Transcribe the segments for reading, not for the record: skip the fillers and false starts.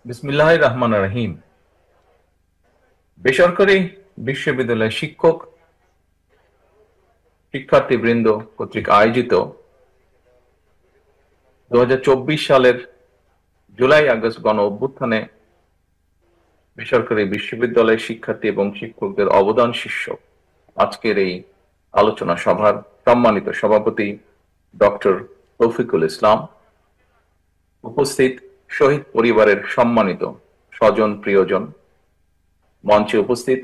বিসমিল্লাহির রহমানির রহিম। বেসরকারি বিশ্ববিদ্যালয়ের শিক্ষক শিক্ষার্থীবৃন্দ কর্তৃক আয়োজিত 2024 সালের জুলাই আগস্ট গণ অভ্যুত্থানে বেসরকারি বিশ্ববিদ্যালয়ের শিক্ষার্থী এবং শিক্ষকদের অবদান শীর্ষক আজকের এই আলোচনা সভার সম্মানিত সভাপতি ডক্টর তৌফিকুল ইসলাম, উপস্থিত শহীদ পরিবারের সম্মানিত স্বজন প্রিয়জন, মঞ্চে উপস্থিত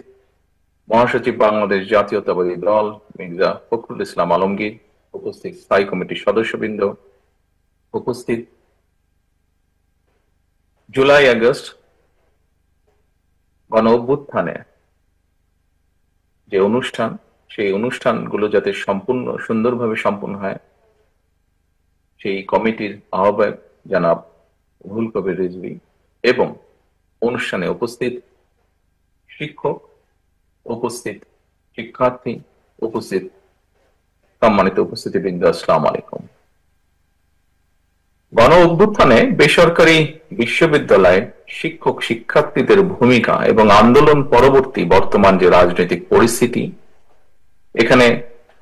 মহাসচিব বাংলাদেশ জাতীয়তাবাদী দল মির্জা ফখরুল ইসলাম আলমগীর, উপস্থিত স্থায়ী কমিটির সদস্যবৃন্দ, উপস্থিত জুলাই আগস্ট গণ অভ্যুত্থানে যে অনুষ্ঠান, সেই অনুষ্ঠানগুলো যাতে সম্পূর্ণ সুন্দরভাবে সম্পন্ন হয়, সেই কমিটির আহ্বায়ক জনাব রুহুল কবির রিজভী এবং অনুষ্ঠানে উপস্থিত শিক্ষক, উপস্থিত শিক্ষার্থী, উপস্থিত সম্মানিত উপস্থিতিবৃন্দ, আসসালামু আলাইকুম। গণ অভ্যুত্থানে বেসরকারি বিশ্ববিদ্যালয়ে শিক্ষক শিক্ষার্থীদের ভূমিকা এবং আন্দোলন পরবর্তী বর্তমান যে রাজনৈতিক পরিস্থিতি, এখানে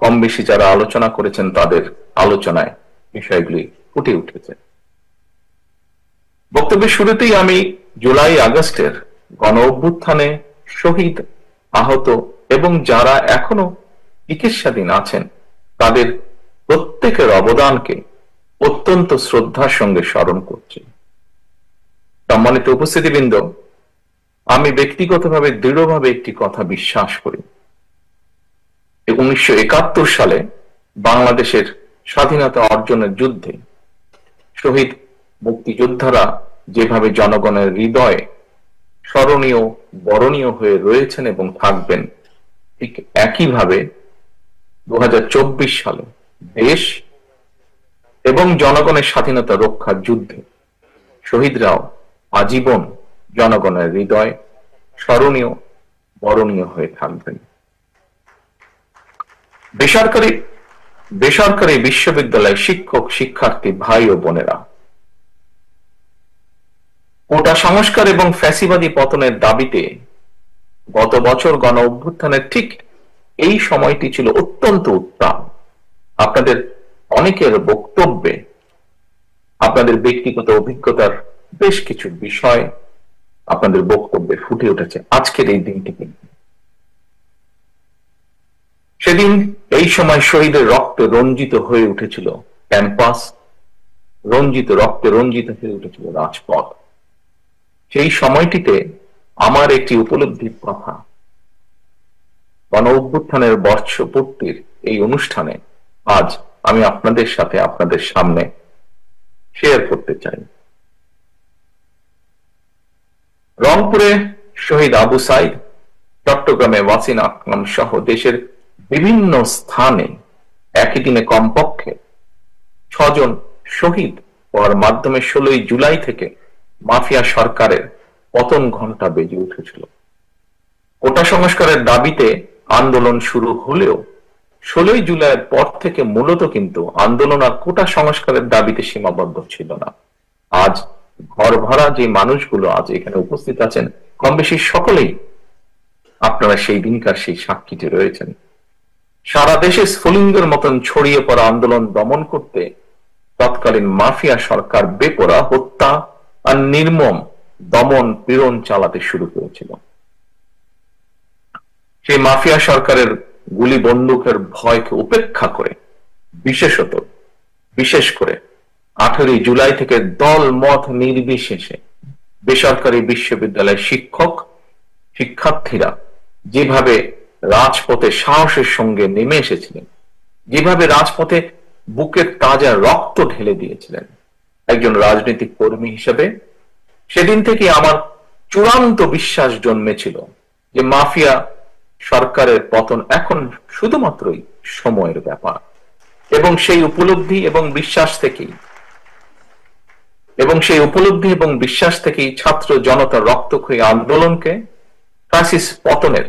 কম বেশি যারা আলোচনা করেছেন তাদের আলোচনায় বিষয়গুলি ফুটে উঠেছে। বক্তব্যের শুরুতেই আমি জুলাই আগস্টের গণ অভ্যুত্থানে শহীদ, আহত এবং যারা এখনো চিকিৎসাধীন আছেন তাদের প্রত্যেকের অবদানকে অত্যন্ত শ্রদ্ধার সঙ্গে স্মরণ করছি। সম্মানিত উপস্থিতিবৃন্দ, আমি ব্যক্তিগতভাবে দৃঢ়ভাবে একটি কথা বিশ্বাস করি। 1971 সালে বাংলাদেশের স্বাধীনতা অর্জনের যুদ্ধে শহীদ মুক্তিযোদ্ধারা যেভাবে জনগণের হৃদয়ে স্মরণীয়, বরণীয় হয়ে রয়েছেন এবং থাকবেন, ঠিক একইভাবে 2024 সালে দেশ এবং জনগণের স্বাধীনতা রক্ষার যুদ্ধে শহীদরাও আজীবন জনগণের হৃদয় স্মরণীয়, বরণীয় হয়ে থাকবেন। বেসরকারি বিশ্ববিদ্যালয়ের শিক্ষক শিক্ষার্থী ভাই ও বোনেরা, কোটা সংস্কার এবং ফ্যাসিবাদী পতনের দাবিতে গত বছর গণ অভ্যুত্থানের ঠিক এই সময়টি ছিল অত্যন্ত উত্তাপ। আপনাদের অনেকের বক্তব্যে আপনাদের ব্যক্তিগত অভিজ্ঞতার বেশ কিছু বিষয় আপনাদের বক্তব্যে ফুটে উঠেছে আজকের এই দিনটি। সেদিন এই সময় শহীদের রক্তে রঞ্জিত হয়ে উঠেছিল ক্যাম্পাস, রক্তে রঞ্জিত হয়ে উঠেছিল রাজপথ। সেই সময়টিতে আমার একটি উপলব্ধির কথা গণ অভ্যুত্থানের বর্ষপূর্তির এই অনুষ্ঠানে আজ আমি আপনাদের সাথে, আপনাদের সামনে শেয়ার করতে চাই। রংপুরে শহীদ আবু সাইদ, চট্টগ্রামে ওয়াসিম আকরাম সহ দেশের বিভিন্ন স্থানে একই দিনে কমপক্ষে 6 জন শহীদ হওয়ার মাধ্যমে 16 জুলাই থেকে মাফিয়া সরকারের পতন ঘণ্টা বেজে উঠেছিল। কোটা সংস্কারের দাবিতে আন্দোলন শুরু হলেও 16 জুলাইয়ের পর থেকে মূলত কিন্তু আন্দোলন আর কোটা সংস্কারের দাবিতে সীমাবদ্ধ ছিল না। আজ ঘর ভরা যে মানুষগুলো আজ এখানে উপস্থিত আছেন, কম বেশি সকলেই আপনারা সেই দিনকার সেই সাক্ষীতে রয়েছেন। সারা দেশে স্ফুলিঙ্গের মতন ছড়িয়ে পড়া আন্দোলন দমন করতে তৎকালীন মাফিয়া সরকার বেপরা হত্যা আর নির্মম দমন পীড়ন চালাতে শুরু করেছিল। সেই মাফিয়া সরকারের গুলি বন্দুকের ভয়কে উপেক্ষা করে বিশেষ করে 18 জুলাই থেকে দল মত নির্বিশেষে বেসরকারি বিশ্ববিদ্যালয়ের শিক্ষক শিক্ষার্থীরা যেভাবে রাজপথে সাহসের সঙ্গে নেমে এসেছিলেন, যেভাবে রাজপথে বুকের তাজা রক্ত ঢেলে দিয়েছিলেন, একজন রাজনৈতিক কর্মী হিসেবে সেদিন থেকে আমার চূড়ান্ত বিশ্বাস জন্মেছিল যে মাফিয়া সরকারের পতন এখন শুধুমাত্রই সময়ের ব্যাপার। এবং সেই উপলব্ধি এবং বিশ্বাস থেকেই ছাত্র জনতার রক্তক্ষয়ী আন্দোলনকে ফ্যাসিস্ট পতনের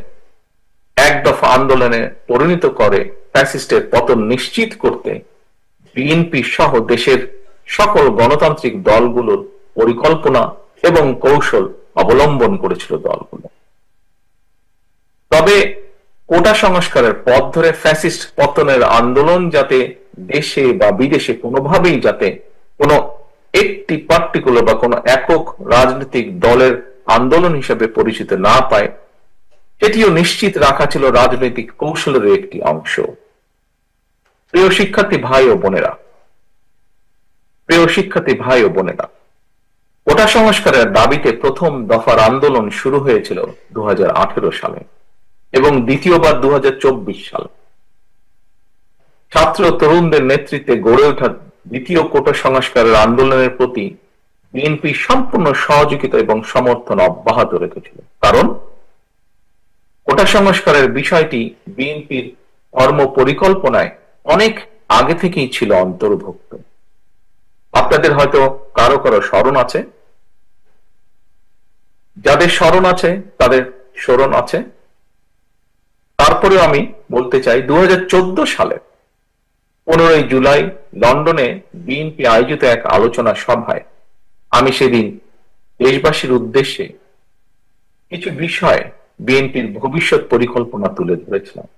এক দফা আন্দোলনে পরিণত করে ফ্যাসিস্টের পতন নিশ্চিত করতে বিএনপি সহ দেশের সকল গণতান্ত্রিক দলগুলোর পরিকল্পনা এবং কৌশল অবলম্বন করেছিল দলগুলো। তবে কোটা সংস্কারের পথ ধরে ফ্যাসিস্ট পতনের আন্দোলন যাতে দেশে বা বিদেশে কোনোভাবেই যাতে কোনো একটি পার্টিকুলার বা কোনো একক রাজনৈতিক দলের আন্দোলন হিসেবে পরিচিত না পায়, এটিও নিশ্চিত রাখা ছিল রাজনৈতিক কৌশলের একটি অংশ। প্রিয় শিক্ষার্থী ভাই ও বোনেরা, কোটা সংস্কারের দাবিতে প্রথম দফার আন্দোলন শুরু হয়েছিল 2018 সালে এবং দ্বিতীয়বার 2024 সালে। ছাত্র তরুণদের নেতৃত্বে গড়ে ওঠা দ্বিতীয় কোটা সংস্কারের আন্দোলনের প্রতি বিএনপি সম্পূর্ণ সহযোগিতা এবং সমর্থন অব্যাহত রেখেছিল, কারণ কোটা সংস্কারের বিষয়টি বিএনপির কর্ম পরিকল্পনায় অনেক আগে থেকেই ছিল অন্তর্ভুক্ত। আপনাদের হয়তো কারো কারো স্মরণ আছে, যাদের স্মরণ আছে তাদের স্মরণ আছে। তারপরে আমি বলতে চাই 2014 সালে 15 জুলাই লন্ডনে বিএনপি আয়োজিত এক আলোচনা সভায় আমি সেদিন দেশবাসীর উদ্দেশ্যে কিছু বিষয় বিএনপির ভবিষ্যৎ পরিকল্পনা তুলে ধরেছিলাম।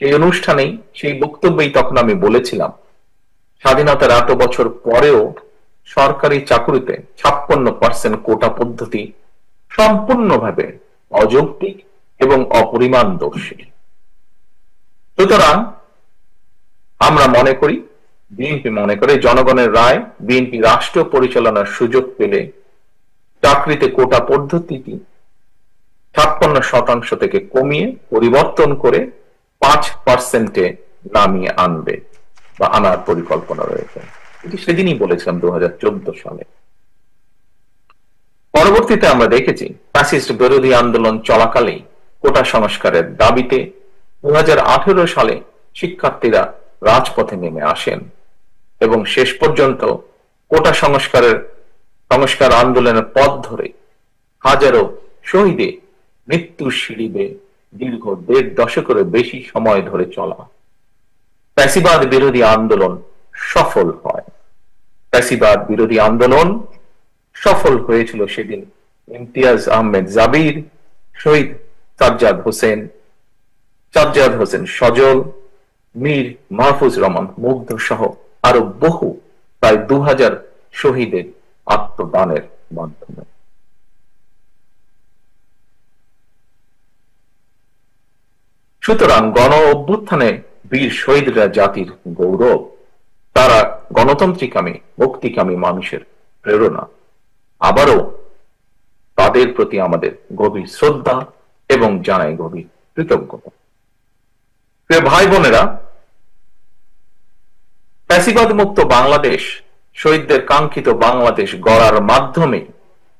সেই অনুষ্ঠানেই, সেই বক্তব্যেই তখন আমি বলেছিলাম, স্বাধীনতার এত বছর পরেও সরকারি চাকুরিতে 56% কোটা পদ্ধতি সম্পূর্ণভাবে অযৌক্তিক এবং অপরিমাণ দোষী। সুতরাং আমরা মনে করি, বিএনপি মনে করে, জনগণের রায় বিএনপি রাষ্ট্র পরিচালনার সুযোগ পেলে চাকরিতে কোটা পদ্ধতিটি 56% থেকে কমিয়ে পরিবর্তন করে 5% নামিয়ে আনবে বা আনার পরিকল্পনা রয়েছে। এটি সেদিনই বলেছিলাম 2014 সালে। পরবর্তীতে আমরা দেখেছি ফ্যাসিস্ট বিরোধী আন্দোলন চলাকালেই কোটা সংস্কারের দাবিতে 2018 সালে শিক্ষার্থীরা রাজপথে নেমে আসেন এবং শেষ পর্যন্ত কোটা সংস্কার আন্দোলনের পথ ধরে হাজারো শহীদে মৃত্যু সিঁড়িবে দীর্ঘ 1.5 দশকেরও বেশি সময় ধরে চলা ফ্যাসিবাদ বিরোধী আন্দোলন সফল হয়। ফ্যাসিবাদ বিরোধী আন্দোলন সফল হয়েছিল সেদিন ইমতিয়াজ আহমেদ জাবির, শহীদ সাজ্জাদ হোসেন সজল, মীর মাহফুজ রহমান মুগ্ধ সহ আরো বহু প্রায় 2000 শহীদের আত্মদানের মাধ্যমে। সুতরাং গণ অভ্যুত্থানে বীর শহীদরা জাতির গৌরব, তারা গণতন্ত্রকামী মুক্তিকামী মানুষের প্রেরণা। আবারও তাদের প্রতি আমাদের গভীর শ্রদ্ধা এবং জানাই গভীর কৃতজ্ঞতা। প্রিয় ভাই বোনেরা, ফ্যাসিবাদ মুক্ত বাংলাদেশ, শহীদদের কাঙ্ক্ষিত বাংলাদেশ গড়ার মাধ্যমে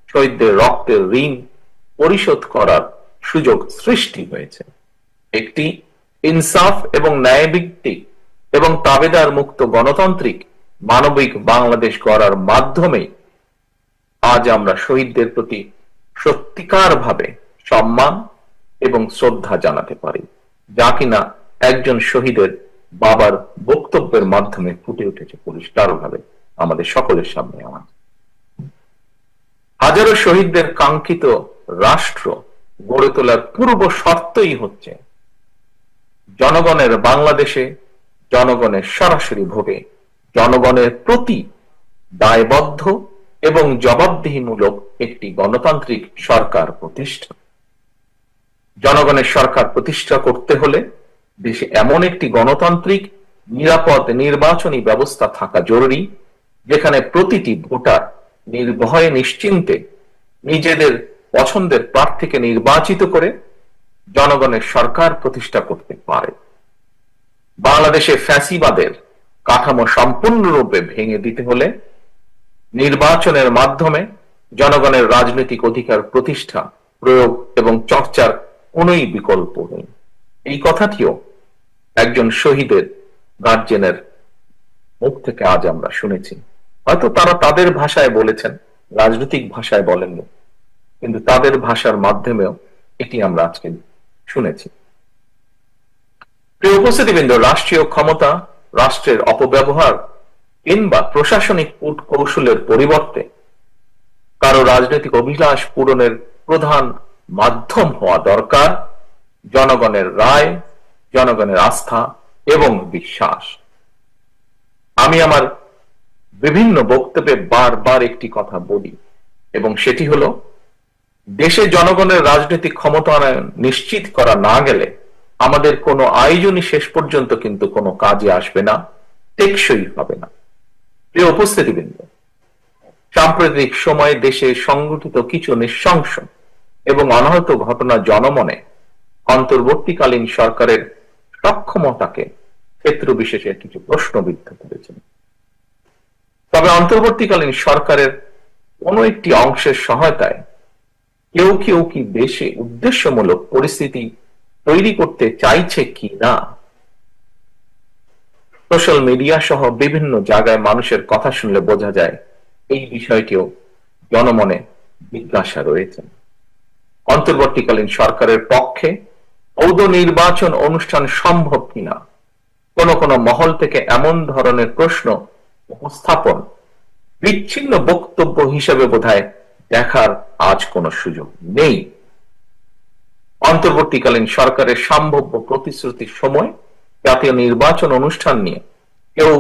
শহীদদের রক্তের ঋণ পরিশোধ করার সুযোগ সৃষ্টি হয়েছে। একটি ইনসাফ এবং ন্যায়ভিত্তিক এবং তাবেদার মুক্ত গণতান্ত্রিক মানবিক বাংলাদেশ গড়ার মাধ্যমে আজ আমরা শহীদদের প্রতি সত্যিকার ভাবে সম্মান এবং শ্রদ্ধা জানাতে পারি, যা কিনা একজন শহীদের বাবার বক্তব্যের মাধ্যমে ফুটে উঠেছে পরিষ্কারভাবে আমাদের সকলের সামনে। আমার হাজারো শহীদদের কাঙ্ক্ষিত রাষ্ট্র গড়ে তোলার পূর্ব শর্তই হচ্ছে জনগণের বাংলাদেশে জনগণের সরাসরি ভোটে জনগণের প্রতি দায়বদ্ধ এবং জবাবদিহিমূলক একটি গণতান্ত্রিক সরকার প্রতিষ্ঠা। জনগণের সরকার প্রতিষ্ঠা করতে হলে দেশে এমন একটি গণতান্ত্রিক নিরাপদ নির্বাচনী ব্যবস্থা থাকা জরুরি, যেখানে প্রতিটি ভোটার নির্ভয়ে নিশ্চিন্তে নিজেদের পছন্দের প্রার্থীকে নির্বাচিত করে জনগণের সরকার প্রতিষ্ঠা করতে পারে। বাংলাদেশে ফ্যাসিবাদের কাঠামো সম্পূর্ণরূপে ভেঙে দিতে হলে নির্বাচনের মাধ্যমে জনগণের রাজনৈতিক অধিকার প্রতিষ্ঠা, প্রয়োগ এবং চর্চার কোনই বিকল্প নেই। এই কথাটিও একজন শহীদের গার্জেনের মুখ থেকে আজ আমরা শুনেছি। হয়তো তারা তাদের ভাষায় বলেছেন, রাজনৈতিক ভাষায় বলেননি, কিন্তু তাদের ভাষার মাধ্যমেও এটি আমরা আজকে শুনেছি। প্রিয় উপস্থিতিবৃন্দ, রাষ্ট্রীয় ক্ষমতা, রাষ্ট্রের অপব্যবহার কিংবা প্রশাসনিক কূট কৌশলের পরিবর্তে কারো রাজনৈতিক অভিলাষ পূরণের প্রধান মাধ্যম হওয়া দরকার জনগণের রায়, জনগণের আস্থা এবং বিশ্বাস। আমি আমার বিভিন্ন বক্তব্যে বারবার একটি কথা বলি, এবং সেটি হলো, দেশে জনগণের রাজনৈতিক ক্ষমতায়ন নিশ্চিত করা না গেলে আমাদের কোনো আয়োজনই শেষ পর্যন্ত কিন্তু কোনো কাজে আসবে না, টেকসই হবে না। প্রিয় উপস্থিতিবৃন্দ, সাম্প্রতিক সময়ে দেশে সংঘটিত কিছু নৃশংস এবং অনাহত ঘটনা জনমনে অন্তর্বর্তীকালীন সরকারের সক্ষমতাকে ক্ষেত্র বিশেষে কিছু প্রশ্নবিদ্ধ করেছেন। তবে অন্তর্বর্তীকালীন সরকারের কোন একটি অংশের সহায়তায় কেউ কেউ কি দেশে উদ্দেশ্যমূলক পরিস্থিতি তৈরি করতে চাইছে কি না, সোশ্যাল মিডিয়া সহ বিভিন্ন জায়গায় মানুষের কথা শুনলে বোঝা যায় এই বিষয়টিও জনমনে জিজ্ঞাসা রয়েছে। অন্তর্বর্তীকালীন সরকারের পক্ষে ঔদ নির্বাচন অনুষ্ঠান সম্ভব কিনা কোন কোন মহল থেকে এমন ধরনের প্রশ্ন উপস্থাপন বিচ্ছিন্ন বক্তব্য হিসেবে বোধহয় দেখার আজ কোনো সুযোগ নেই। অন্তর্বর্তীকালীন সরকারের সম্ভাব্য প্রতিশ্রুতির সময় জাতীয় নির্বাচন অনুষ্ঠান নিয়ে কেউ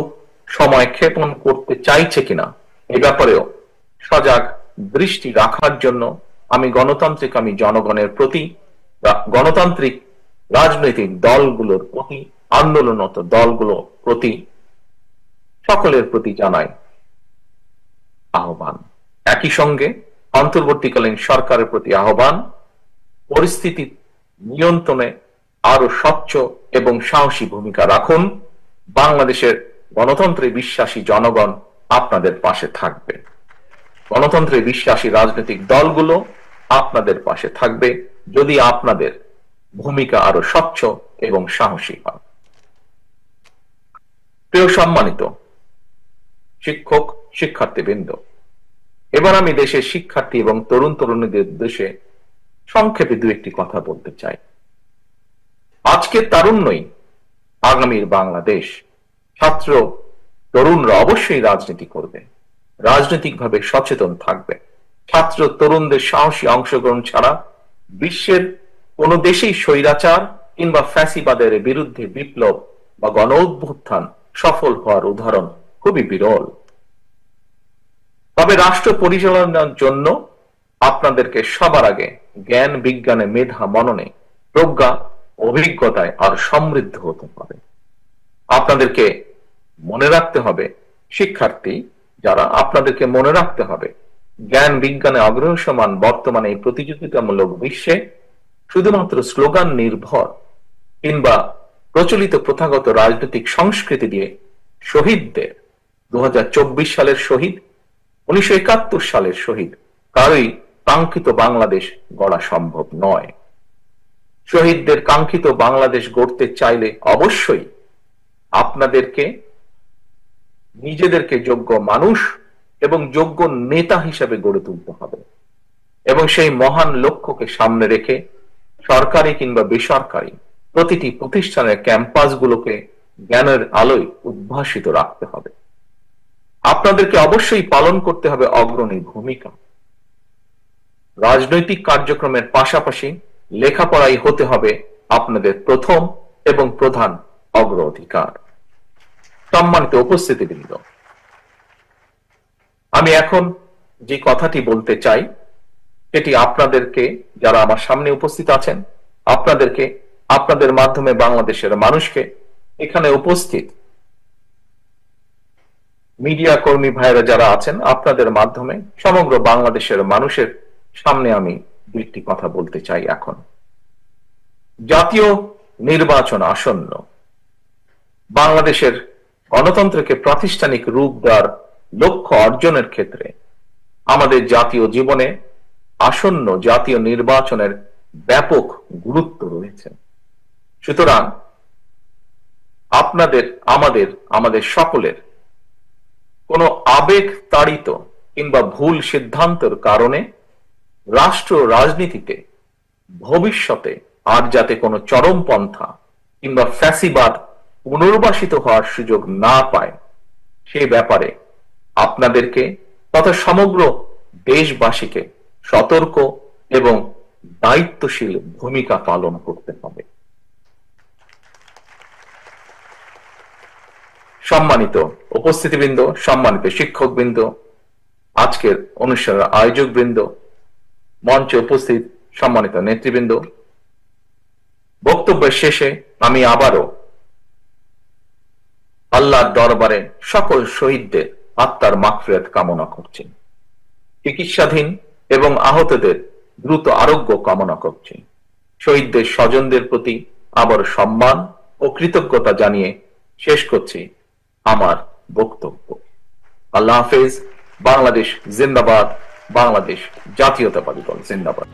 সময় ক্ষেপণ করতে চাইছে কিনা এ ব্যাপারেও সজাগ দৃষ্টি রাখার জন্য আমি জনগণের প্রতি, গণতান্ত্রিক রাজনৈতিক দলগুলোর প্রতি, আন্দোলনরত দলগুলোর প্রতি, সকলের প্রতি জানাই আহ্বান। একই সঙ্গে অন্তর্বর্তীকালীন সরকারের প্রতি আহ্বান, পরিস্থিতি নিয়ন্ত্রণে আরো স্বচ্ছ এবং সাহসী ভূমিকা রাখুন। বাংলাদেশের গণতন্ত্রে বিশ্বাসী জনগণ আপনাদের পাশে থাকবে, গণতন্ত্রে বিশ্বাসী রাজনৈতিক দলগুলো আপনাদের পাশে থাকবে যদি আপনাদের ভূমিকা আরো স্বচ্ছ এবং সাহসী হয়। প্রিয় সম্মানিত শিক্ষক, শিক্ষার্থীবৃন্দ, এবার আমি দেশের শিক্ষার্থী এবং তরুণ তরুণীদের উদ্দেশ্যে সংক্ষেপে দু একটি কথা বলতে চাই। আজকের তারুণ্যই আগামীর বাংলাদেশ। ছাত্র তরুণরা অবশ্যই রাজনীতি করবে, রাজনৈতিকভাবে সচেতন থাকবে। ছাত্র তরুণদের সাহসী অংশগ্রহণ ছাড়া বিশ্বের কোন দেশেই স্বৈরাচার কিংবা ফ্যাসিবাদের বিরুদ্ধে বিপ্লব বা গণ অভ্যুত্থান সফল হওয়ার উদাহরণ খুবই বিরল। তবে রাষ্ট্র পরিচালনার জন্য আপনাদেরকে সবার আগে জ্ঞান, বিজ্ঞানে, মেধা, মননে, প্রজ্ঞা, অভিজ্ঞতায় আর সমৃদ্ধ হতে হবে। আপনাদেরকে মনে রাখতে হবে, শিক্ষার্থী যারা, আপনাদেরকে মনে রাখতে হবে জ্ঞান বিজ্ঞানে অগ্রসমান বর্তমানে এই প্রতিযোগিতামূলক বিশ্বে শুধুমাত্র স্লোগান নির্ভর কিংবা প্রচলিত প্রথাগত রাজনৈতিক সংস্কৃতি দিয়ে শহীদদের 2024 সালের শহীদ, 1971 সালের শহীদ কারোই কাঙ্ক্ষিত বাংলাদেশ গড়া সম্ভব নয়। শহীদদের কাঙ্ক্ষিত বাংলাদেশ গড়তে চাইলে অবশ্যই আপনাদেরকে নিজেদেরকে যোগ্য মানুষ এবং যোগ্য নেতা হিসেবে গড়ে তুলতে হবে, এবং সেই মহান লক্ষ্যকে সামনে রেখে সরকারি কিংবা বেসরকারি প্রতিটি প্রতিষ্ঠানের ক্যাম্পাসগুলোকে জ্ঞানের আলোয় উদ্ভাসিত রাখতে হবে। আপনাদেরকে অবশ্যই পালন করতে হবে অগ্রণী ভূমিকা। রাজনৈতিক কার্যক্রমের পাশাপাশি লেখাপড়াই হতে হবে আপনাদের প্রথম এবং প্রধান অগ্রাধিকার। সম্মানিত উপস্থিতিবৃন্দ, আমি এখন যে কথাটি বলতে চাই সেটি আপনাদেরকে, যারা আমার সামনে উপস্থিত আছেন, আপনাদেরকে, আপনাদের মাধ্যমে বাংলাদেশের মানুষকে, এখানে উপস্থিত মিডিয়া কর্মী ভাইরা যারা আছেন, আপনাদের মাধ্যমে সমগ্র বাংলাদেশের মানুষের সামনে আমি দুইটি কথা বলতে চাই। এখন জাতীয় নির্বাচন আসন্ন। বাংলাদেশের গণতন্ত্রকে প্রাতিষ্ঠানিক রূপ দেওয়ার লক্ষ্য অর্জনের ক্ষেত্রে আমাদের জাতীয় জীবনে আসন্ন জাতীয় নির্বাচনের ব্যাপক গুরুত্ব রয়েছে। সুতরাং আপনাদের, আমাদের সকলের কোনো আবেগ তাড়িত কিংবা ভুল সিদ্ধান্তের কারণে রাষ্ট্র রাজনীতিতে ভবিষ্যতে আর যাতে কোনো চরমপন্থা কিংবা ফ্যাসিবাদ পুনর্বাসিত হওয়ার সুযোগ না পায়, সে ব্যাপারে আপনাদেরকে তথা সমগ্র দেশবাসীকে সতর্ক এবং দায়িত্বশীল ভূমিকা পালন করতে হবে। সম্মানিত উপস্থিতিবৃন্দ, সম্মানিত শিক্ষকবৃন্দ, আজকের অনুষ্ঠানের আয়োজকবৃন্দ, মঞ্চে উপস্থিত সম্মানিত নেতৃবৃন্দ, বক্তব্যের শেষে আমি আবারও আল্লাহর দরবারে সকল শহীদদের আত্মার মাগফিরাত কামনা করছি, চিকিৎসাধীন এবং আহতদের দ্রুত আরোগ্য কামনা করছি। শহীদদের স্বজনদের প্রতি আবার সম্মান ও কৃতজ্ঞতা জানিয়ে শেষ করছি আমার বক্তব্য। আল্লাহ হাফেজ। বাংলাদেশ জিন্দাবাদ। বাংলাদেশ জাতীয়তাবাদী দল জিন্দাবাদ।